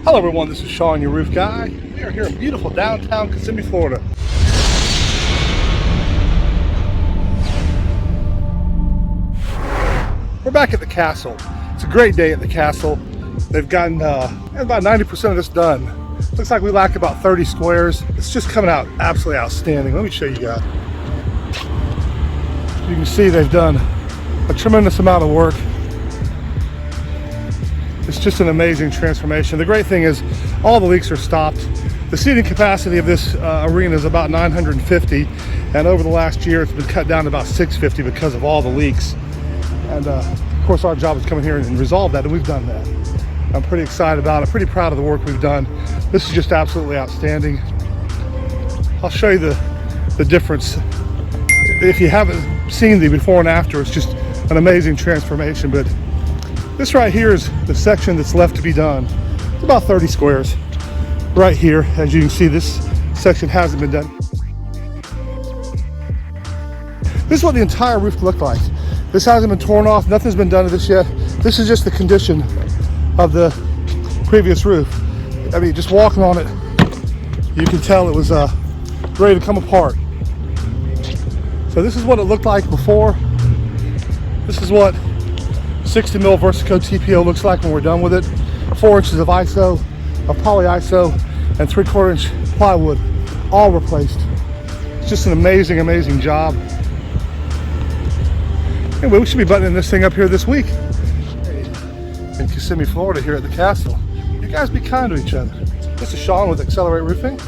Hello everyone, this is Sean, your roof guy. We are here in beautiful downtown Kissimmee, Florida. We're back at the castle. It's a great day at the castle. They've gotten about 90% of this done. Looks like we lack about 30 squares. It's just coming out absolutely outstanding. Let me show you guys. You can see they've done a tremendous amount of work. It's just an amazing transformation. The great thing is all the leaks are stopped. The seating capacity of this arena is about 950, and over the last year it's been cut down to about 650 because of all the leaks. And of course our job is coming here and resolve that, and we've done that. I'm pretty excited about it, pretty proud of the work we've done. This is just absolutely outstanding. I'll show you the difference. If you haven't seen the before and after, it's just an amazing transformation. But this right here is the section that's left to be done. It's about 30 squares right here. As you can see, this section hasn't been done. This is what the entire roof looked like. This hasn't been torn off, nothing's been done to this yet. This is just the condition of the previous roof. I mean, just walking on it, you can tell it was ready to come apart. So this is what it looked like before. This is what 60 mil Versaco TPO looks like when we're done with it. 4 inches of ISO, of poly ISO, and 3/4 inch plywood, all replaced. It's just an amazing, amazing job. Anyway, we should be buttoning this thing up here this week in Kissimmee, Florida, here at the castle. You guys be kind to each other. This is Sean with XLR8 Roofing.